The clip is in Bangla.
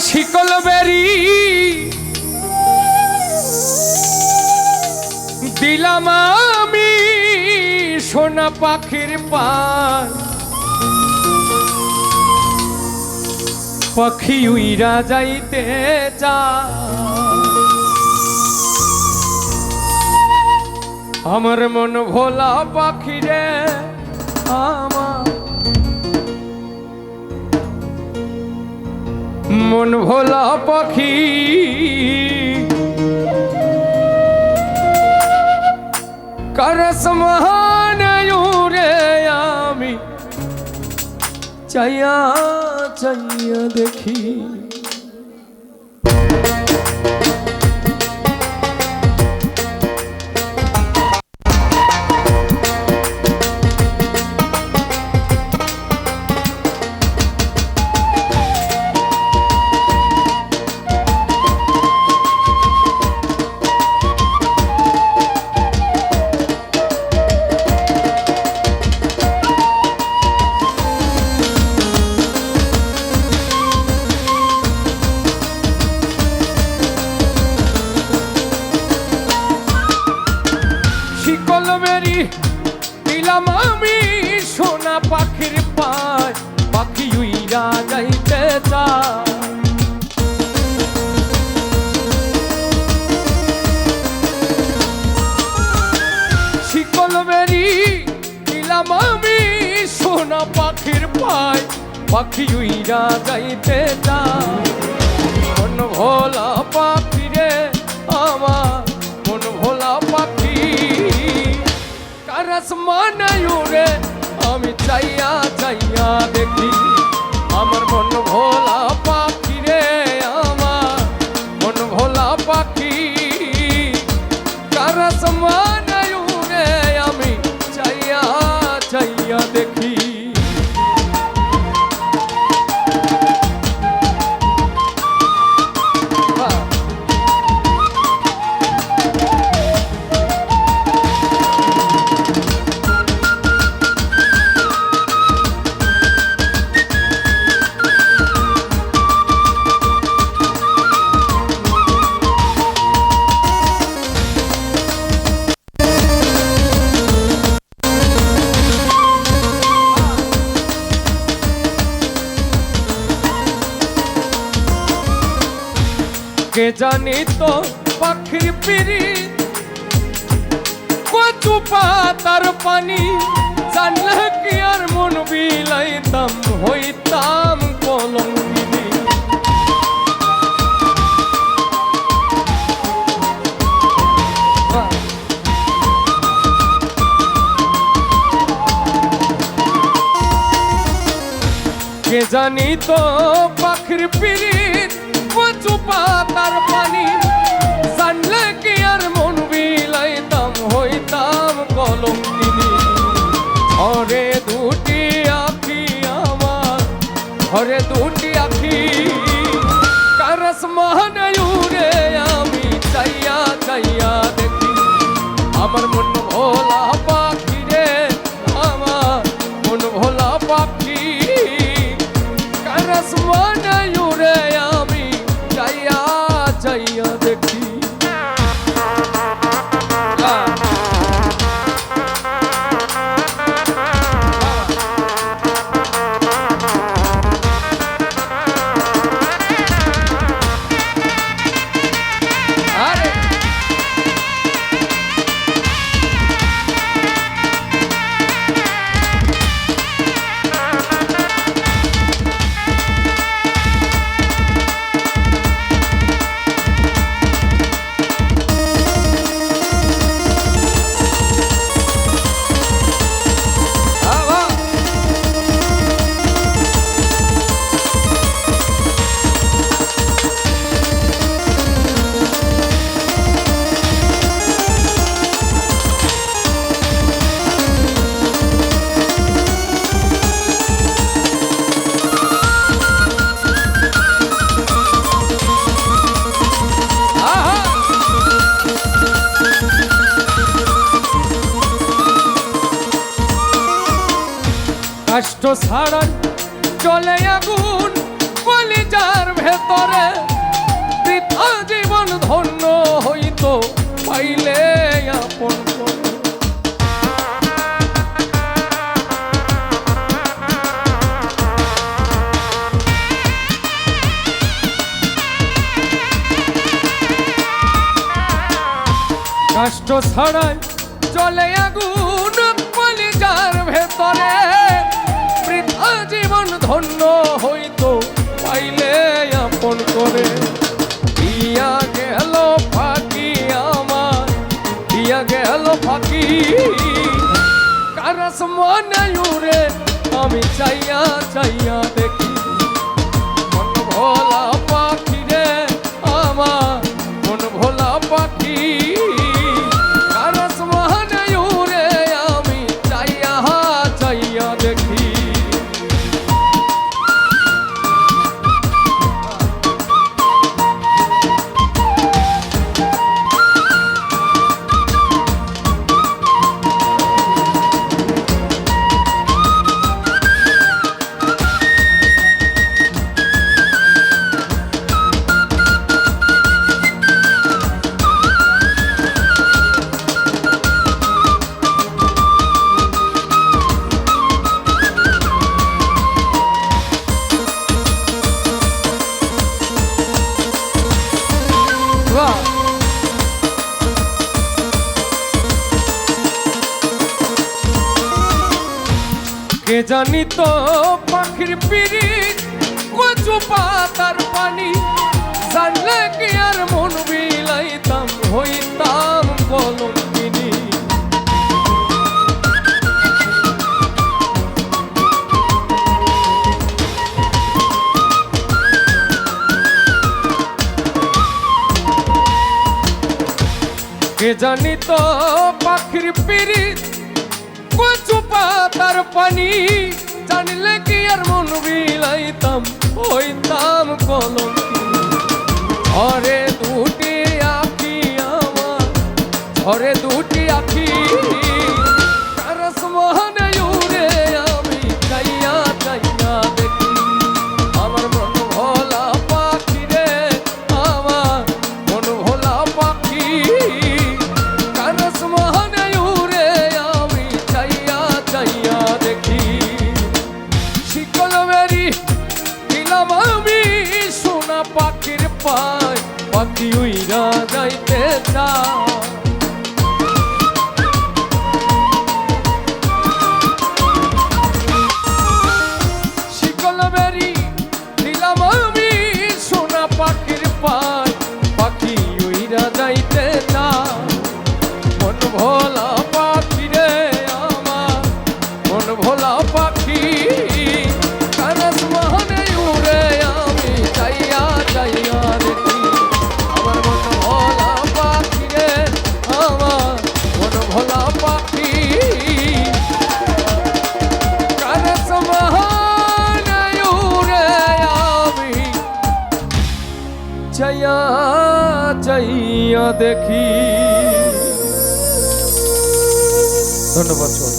শিকল বেরি দিলাম আমি সোনা পাখির পায়, পাখি উইরা যাইতে চায়। আমার মন ভোলা পাখি রে, আমার মন ভোলা পাখি করস মহানয়ুরে আমি চাইয়া চাইয়া দেখি। দিলাম আমি সোনা পাখির পায়, পাখি উইরা যাইতে চায়। শিকল বেরি দিলাম আমি সোনা পাখির পায়, পাখি উইরা যাইতে চায়। মন ভোলা পাখি রে আমার, মন ভোলা পাখি করস মহানয়ুরে আমি চাইয়া চাইয়া দেখি। আমার মন ভোলা পাখি রে, আমার মন ভোলা পাখি করস মহানয়ুরে আমি চাইয়া চাইয়া দেখি। কে জানি তো পাখির পিরি কচু পাতার পানি, জানলে কি আর মন বিলাইতাম হইতাম কলঙ্কিনী। কে জানি তো পাখির পিরি কচু পাতার পানি, জানলে কি আর মন বিলাইতাম হইতাম কলঙ্কিনী। ঘরে দুটি আখি আমার, ঘরে দুটি আখি করস মহানয়ুরে আমি চাইয়া চাইয়া দেখি। আমার মন ভোলা পাখি রে, আমার মন ভোলা পাখি করস মহানয়ুরে আমি চাইয়া চাইয়া দেখি। কাষ্ঠ ছাড়ান চলে আগুন কলিজার ভেতর ভেতরে বৃথা জীবন ধন্য হইতো পাইলে আপন করে। কষ্ট ছাড়াই চলে আগুন কলিজার ভেতরে বৃথা জীবন ধন্য হইতো পাইলে আপন করে। দিয়া গেল ফাঁকি আমার, দিয়া গেল ফাঁকি কারস মনে উড়ে আমি চাইয়া চাইয়া দেখি। মন ভোলা পাখি রে আমার, মন ভোলা পাখি কারস মনে উড়ে আমি চাইয়া চাইয়া দেখি। কে জানি তো পাখির পিরিত কচু পাতার পানি, জানলে কি আর মন বিলাইতাম হইতাম কলঙ্কিনী। কে জানি তো পাখির পিরিত কচু পাতার পানি, জানলে কি আর মন বিলাইতাম হইতাম কলঙ্কিনী। ঝরে দুটি আখি আমার, ঝরে দুটি আখি কারস মনে উড়ে আমি চাইয়া চাইয়া দেখি। আমার মন ভোলা পাখি রে আমার, মন ভোলা পাখি কারস মনে উড়ে আমি চাইয়া চাইয়া দেখি। শিকল বেরি দিলাম আমি সোনা পাখির পায়, পাখি উইরা যাইতে চায়। শিকল বেরি দিলাম আমি সোনা পাখির পায়, পাখি উইরা যাইতে চায়। মন ভোলা পাখি রে আমার, মন ভোলা পাখি কারস মনে উড়ে আমি চাইয়া চাইয়া দেখি। আমার মন ভোলা পাখি রে আমার, মন ভোলা পাখি কারস মনে উড়ে আমি চাইয়া চাইয়া দেখি। ধন্যবাদ।